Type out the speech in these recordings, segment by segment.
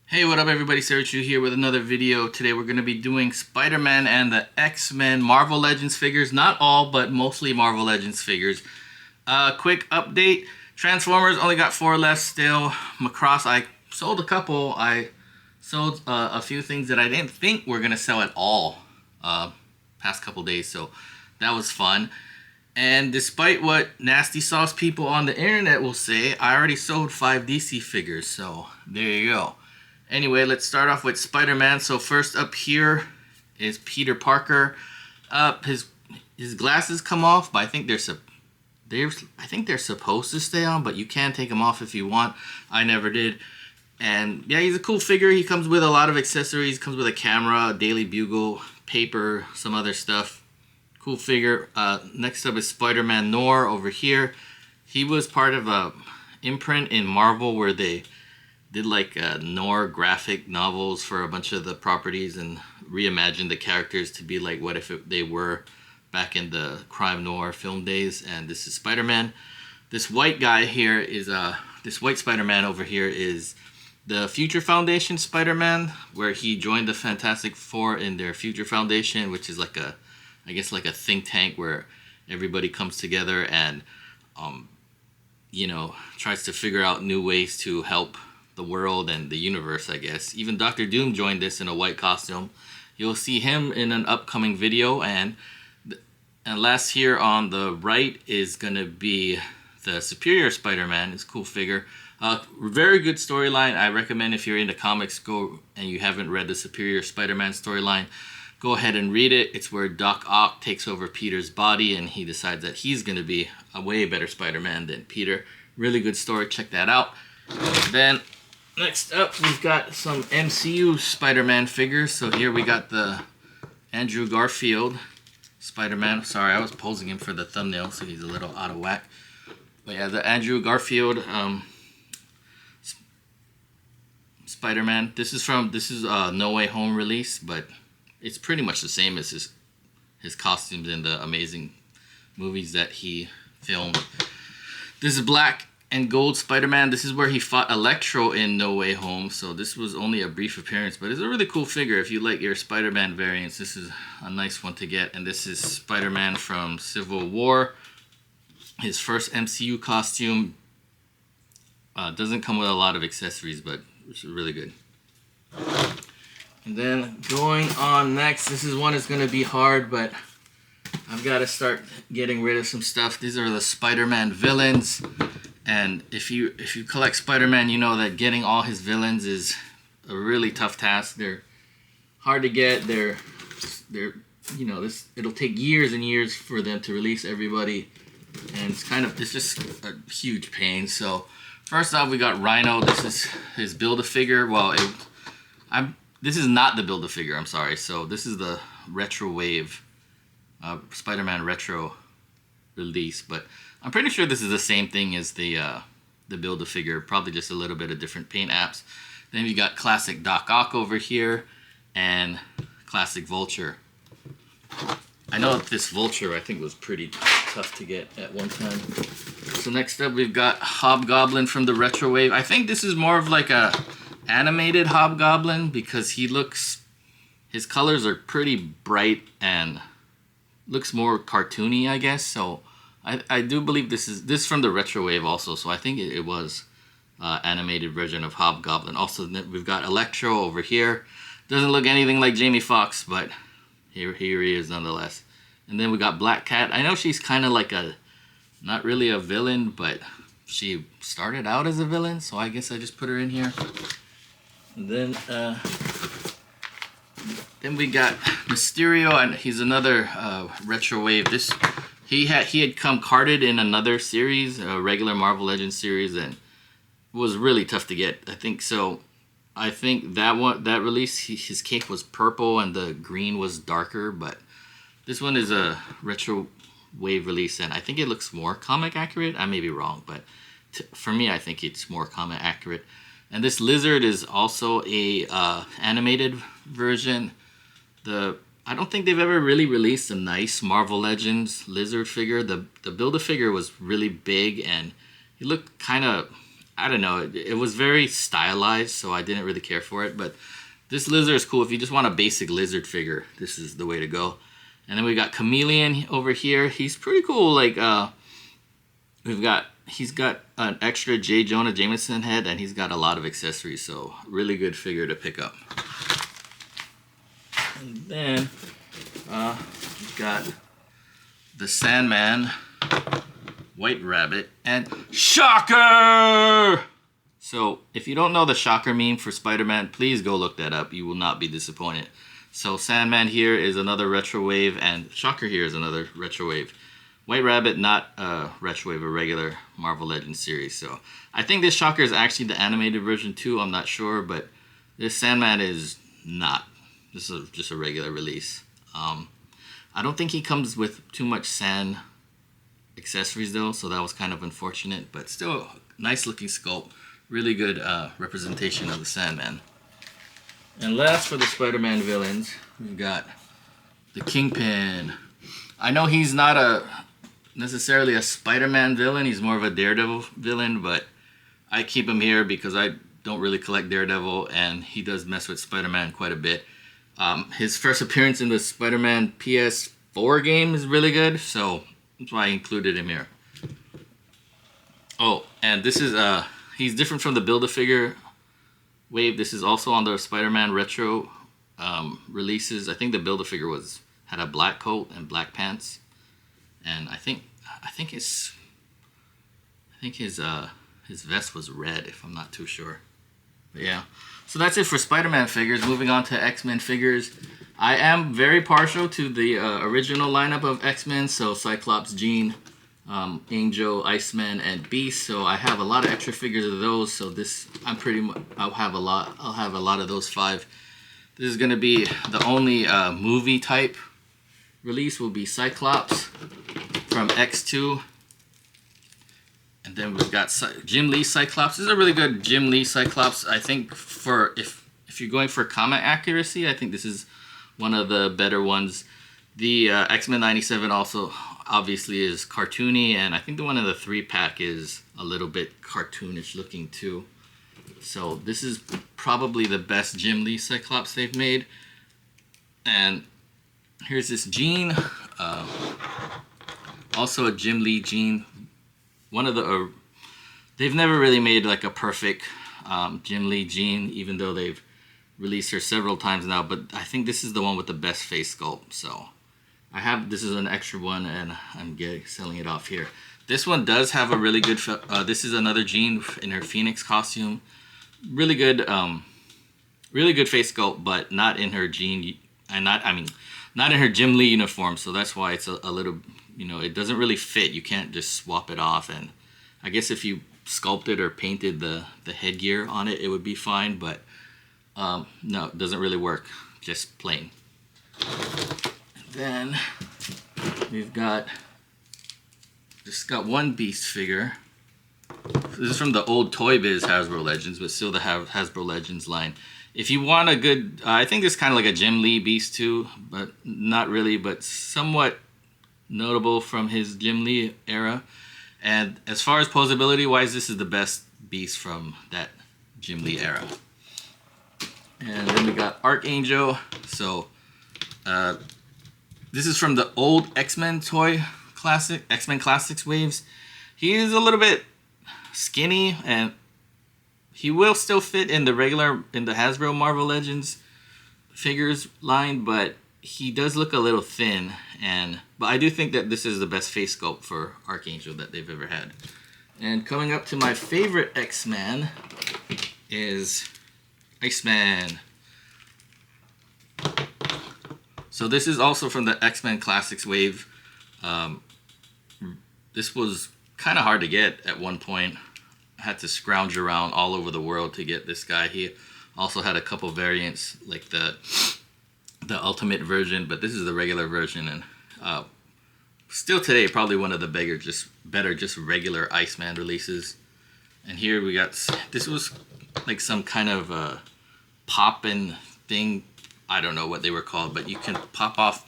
Hey, what up everybody, Serchu here with another video. Today we're going to be doing Spider-Man and the X-Men Marvel Legends figures. Not all, but mostly Marvel Legends figures. Quick update. Transformers only got 4 left still. Macross, I sold a couple. I sold a few things that I didn't think were going to sell at all past couple days, so that was fun. And despite what nasty sauce people on the internet will say, I already sold 5 DC figures, so there you go. Anyway, let's start off with Spider-Man. So first up here is Peter Parker. His glasses come off, but I think they're supposed to stay on, but you can take them off if you want. I never did. And yeah, he's a cool figure. He comes with a lot of accessories. Comes with a camera, a Daily Bugle, paper, some other stuff. Cool figure. Next up is Spider-Man Noir over here. He was part of a imprint in Marvel where they did like noir graphic novels for a bunch of the properties and reimagined the characters to be like what if they were back in the crime noir film days. And this is Spider-Man. This white guy here is this white Spider-Man over here is the Future Foundation Spider-Man, where he joined the Fantastic Four in their Future Foundation, which is like I guess like a think tank where everybody comes together and tries to figure out new ways to help the world and the universe, I guess. Even Dr. Doom joined this in a white costume. You'll see him in an upcoming video. And last here on the right is gonna be the Superior Spider-Man. It's a cool figure. Very good storyline. I recommend if you're into comics, go and you haven't read the Superior Spider-Man storyline, go ahead and read it. It's where Doc Ock takes over Peter's body and he decides that he's gonna be a way better Spider-Man than Peter. Really good story. Check that out. Then next up, we've got some MCU Spider-Man figures. So here we got the Andrew Garfield Spider-Man. Sorry, I was posing him for the thumbnail, so he's a little out of whack. But yeah, the Andrew Garfield Spider-Man. This is No Way Home release, but it's pretty much the same as his costumes in the amazing movies that he filmed. This is black and gold Spider-Man. This is where he fought Electro in No Way Home, so this was only a brief appearance, but it's a really cool figure. If you like your Spider-Man variants, this is a nice one to get. And this is Spider-Man from Civil War. His first MCU costume. Doesn't come with a lot of accessories, but it's really good. And then going on next, this is one that's going to be hard, but I've got to start getting rid of some stuff. These are the Spider-Man villains. And if you collect Spider-Man, you know that getting all his villains is a really tough task. They're hard to get. It'll take years and years for them to release everybody, and it's just a huge pain. So first off, we got Rhino. This is his Build-A-Figure. Well, this is not the Build-A-Figure. I'm sorry. So this is the Retro Wave Spider-Man Retro release, but I'm pretty sure this is the same thing as the Build-A-Figure, probably just a little bit of different paint apps. Then we got classic Doc Ock over here and classic Vulture. I know that this Vulture I think was pretty tough to get at one time. So next up we've got Hobgoblin from the Retro Wave. I think this is more of like a animated Hobgoblin because his colors are pretty bright and looks more cartoony, I guess. So I do believe this from the Retro Wave also, so I think it was animated version of Hobgoblin. Also, we've got Electro over here. Doesn't look anything like Jamie Foxx, but here he is nonetheless. And then we got Black Cat. I know she's kind of like not really a villain, but she started out as a villain, so I guess I just put her in here. And then we got Mysterio, and he's another Retro Wave. He had come carded in another series, a regular Marvel Legends series, and it was really tough to get. I think that release, his cape was purple and the green was darker, but this one is a Retro Wave release, and I think it looks more comic accurate. I may be wrong, but for me, I think it's more comic accurate. And this Lizard is also a animated version. I don't think they've ever really released a nice Marvel Legends Lizard figure. The Build-A-Figure was really big and he looked kind of I don't know, it was very stylized, so I didn't really care for it. But this lizard is cool. If you just want a basic lizard figure, this is the way to go. And then we got Chameleon over here. He's pretty cool. Like he's got an extra J. Jonah Jameson head, and he's got a lot of accessories. So really good figure to pick up. And then we've got the Sandman, White Rabbit, and Shocker! So if you don't know the Shocker meme for Spider-Man, please go look that up. You will not be disappointed. So Sandman here is another retro wave, and Shocker here is another retro wave. White Rabbit, not a retro wave, a regular Marvel Legends series. So I think this Shocker is actually the animated version too. I'm not sure, but this Sandman is not. This is just a regular release. I don't think he comes with too much sand accessories though, so that was kind of unfortunate. But still, nice looking sculpt. Really good representation of the Sandman. And last for the Spider-Man villains, we've got the Kingpin. I know he's not necessarily a Spider-Man villain, he's more of a Daredevil villain, but I keep him here because I don't really collect Daredevil, and he does mess with Spider-Man quite a bit. His first appearance in the Spider-Man PS4 game is really good, so that's why I included him here. Oh, and this is, he's different from the Build-A-Figure wave. This is also on the Spider-Man retro releases. I think the Build-A-Figure had a black coat and black pants, and I think his vest was red, if I'm not too sure. But yeah, so that's it for Spider-Man figures. Moving on to X-Men figures. I am very partial to the original lineup of X-Men, so Cyclops, Jean, Angel, Iceman, and Beast. So I have a lot of extra figures of those. So this, I'll have a lot of those 5. This is gonna be the only movie type release. Will be Cyclops from X2, and then we've got Jim Lee Cyclops. This is a really good Jim Lee Cyclops. I think for if you're going for comic accuracy, I think this is one of the better ones. The X-Men 97 also obviously is cartoony, and I think the one in the 3-pack is a little bit cartoonish looking too. So this is probably the best Jim Lee Cyclops they've made. And here's this Jean, also a Jim Lee Jean. One of the they've never really made like a perfect Jim Lee Jean, even though they've released her several times now. But I think this is the one with the best face sculpt. So this is an extra one, and I'm selling it off here. This one does have a really good, this is another Jean in her Phoenix costume. Really good face sculpt, but not in her Jean, and not in her Jim Lee uniform. So that's why it's a little, it doesn't really fit. You can't just swap it off. And I guess if you sculpted or painted the headgear on it, it would be fine. But no, it doesn't really work. Just plain. Then we've just got one Beast figure. This is from the old Toy Biz Hasbro Legends, but still the Hasbro Legends line. If you want a good, I think this is kind of like a Jim Lee Beast too, but not really, but somewhat notable from his Jim Lee era. And as far as posability wise, this is the best Beast from that Jim Lee era. And then we got Archangel. So this is from the old X-Men toy classic, X-Men Classics waves. He is a little bit skinny, and he will still fit in the Hasbro Marvel Legends figures line, but he does look a little thin. But I do think that this is the best face sculpt for Archangel that they've ever had. And coming up to my favorite X-Man is Iceman. So this is also from the X-Men Classics wave. This was kind of hard to get at one point. I had to scrounge around all over the world to get this guy. He also had a couple variants, like the ultimate version, but this is the regular version, and still today probably one of the better just regular Iceman releases. And here we got, this was like some kind of poppin' thing. I don't know what they were called, but you can pop off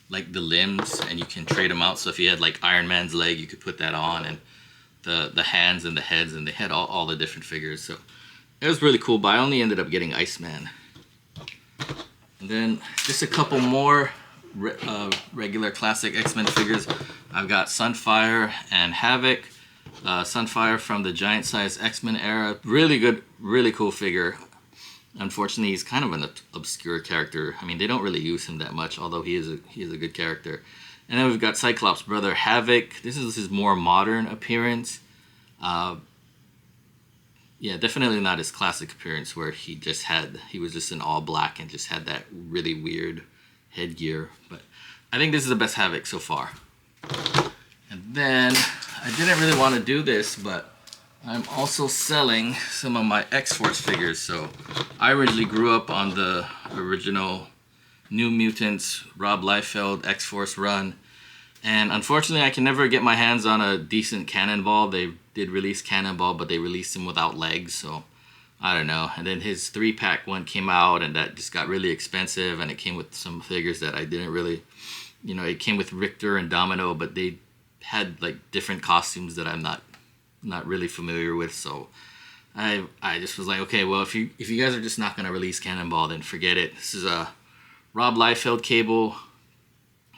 like the limbs and you can trade them out. So if you had like Iron Man's leg, you could put that on, and the hands and the heads, and they had all the different figures. So it was really cool, but I only ended up getting Iceman. And then just a couple more regular classic X-Men figures. I've got Sunfire and Havoc. Sunfire from the giant size X-Men era. Really good, really cool figure. Unfortunately, he's kind of an obscure character. I mean, they don't really use him that much, although he is a good character. And then we've got Cyclops' brother Havoc. This is his more modern appearance. Yeah, definitely not his classic appearance where he was just in all black and just had that really weird headgear. But I think this is the best Havoc so far. And then I didn't really want to do this, but I'm also selling some of my X-Force figures. So I originally grew up on the original New Mutants Rob Liefeld X-Force run. And unfortunately, I can never get my hands on a decent Cannonball. They did release Cannonball, but they released him without legs, so I don't know. And then his 3-pack one came out, and that just got really expensive, and it came with some figures that I didn't really, it came with Richter and Domino, but they had like different costumes that I'm not really familiar with. So I just was like, okay, well, if you guys are just not gonna release Cannonball, then forget it. This is a Rob Liefeld Cable,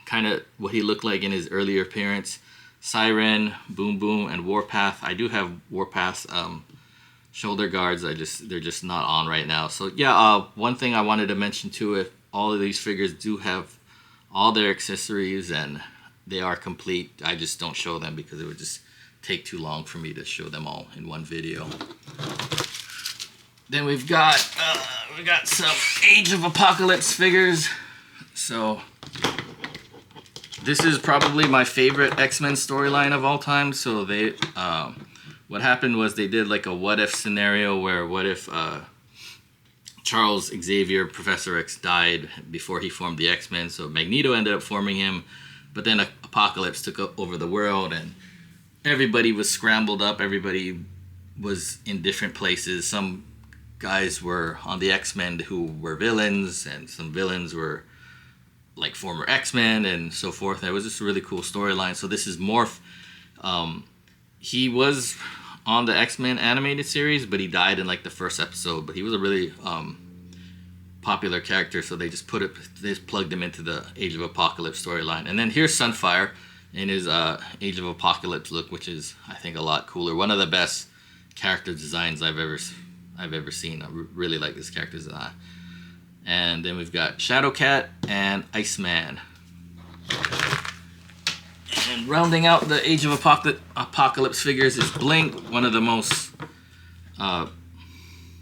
kind of what he looked like in his earlier appearance. Siren, Boom Boom, and Warpath. I do have Warpath's shoulder guards. They're just not on right now. So yeah, one thing I wanted to mention too, if all of these figures do have all their accessories and they are complete, I just don't show them because it would just take too long for me to show them all in one video. Then we've got some Age of Apocalypse figures. So this is probably my favorite X-Men storyline of all time. So they, what happened was they did like a what if scenario where what if Charles Xavier, Professor X, died before he formed the X-Men. So Magneto ended up forming him, but then Apocalypse took over the world and everybody was scrambled up. Everybody was in different places. Some guys were on the X-Men who were villains, and some villains were like former X-Men and so forth. It was just a really cool storyline. So this is Morph. He was on the X-Men animated series, but he died in like the first episode. But he was a really popular character, so they just plugged him into the Age of Apocalypse storyline. And then here's Sunfire in his Age of Apocalypse look, which is I think a lot cooler. One of the best character designs I've ever seen. I really like this character design. And then we've got Shadowcat and Iceman. And rounding out the Age of Apocalypse figures is Blink, one of the most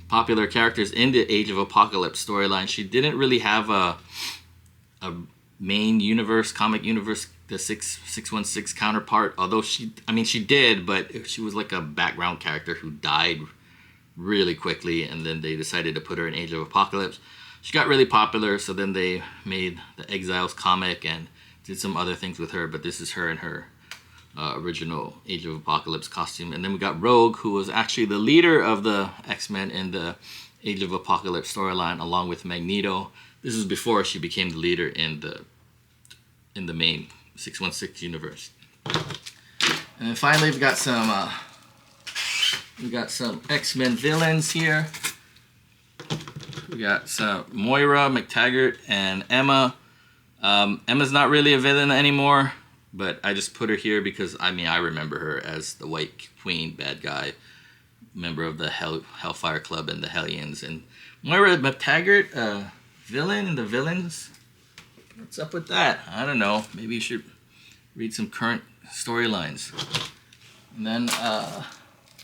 popular characters in the Age of Apocalypse storyline. She didn't really have a main universe, comic universe, the 616 counterpart, although she did, but she was like a background character who died really quickly, and then they decided to put her in Age of Apocalypse. She got really popular, so then they made the Exiles comic and did some other things with her, but this is her in her original Age of Apocalypse costume. And then we got Rogue, who was actually the leader of the X-Men in the Age of Apocalypse storyline, along with Magneto. This was before she became the leader in the main 616 universe. And then finally, we've got some X-Men villains here. We got some Moira, McTaggart, and Emma. Emma's not really a villain anymore, but I just put her here because, I remember her as the White Queen, bad guy, member of the Hellfire Club and the Hellions. And Moira McTaggart, villain in the villains? What's up with that? I don't know. Maybe you should read some current storylines. And then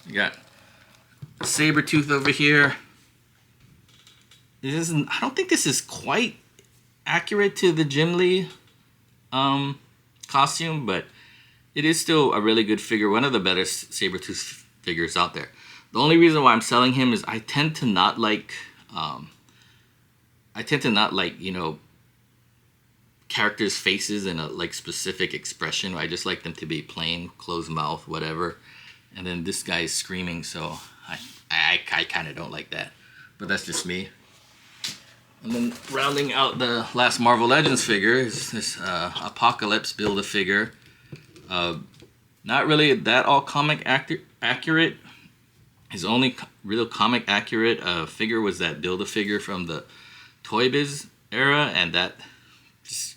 we got Sabretooth over here. I don't think this is quite accurate to the Jim Lee costume, but it is still a really good figure. One of the better Sabretooth figures out there. The only reason why I'm selling him is I tend to not like characters' faces and a specific expression. I just like them to be plain, closed mouth, whatever. And then this guy is screaming, so I kind of don't like that. But that's just me. And then rounding out the last Marvel Legends figure is this Apocalypse Build-A-Figure. Not really that all comic accurate. His only real comic accurate figure was that Build-A-Figure from the Toy Biz era, and that just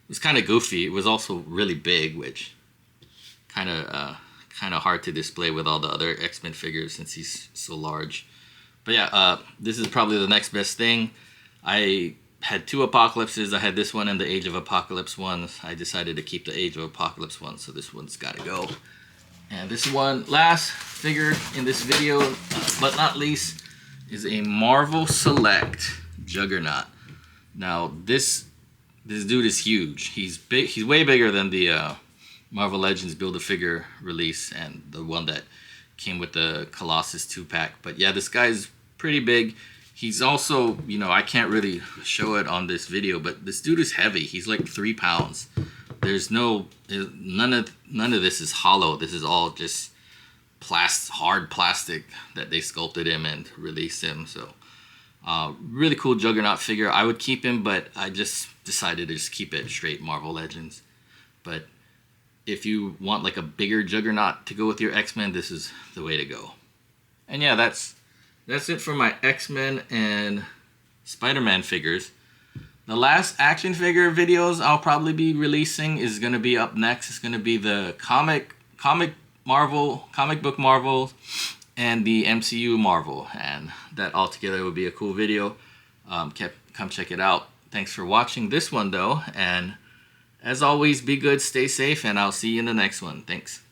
was kind of goofy. It was also really big, which kind of hard to display with all the other X-Men figures since he's so large. But yeah, this is probably the next best thing. I had 2 Apocalypses. I had this one and the Age of Apocalypse one. I decided to keep the Age of Apocalypse one, so this one's got to go. And this one, last figure in this video, but not least, is a Marvel Select Juggernaut. Now, this dude is huge. He's big. He's way bigger than the Marvel Legends Build-A-Figure release and the one that came with the Colossus 2-pack. But yeah, this guy's pretty big. He's also, you know, I can't really show it on this video, but this dude is heavy. He's like 3 pounds. There's none of this is hollow. This is all just hard plastic that they sculpted him and released him. So really cool Juggernaut figure. I would keep him, but I just decided to just keep it straight Marvel Legends. But if you want like a bigger Juggernaut to go with your X-Men, this is the way to go. And yeah, that's it for my X-Men and Spider-Man figures. The last action figure videos I'll probably be releasing is going to be up next. It's going to be the comic book Marvel and the MCU Marvel, and that all together would be a cool video. Come check it out. Thanks for watching this one though, and as always, be good, stay safe, and I'll see you in the next one. Thanks.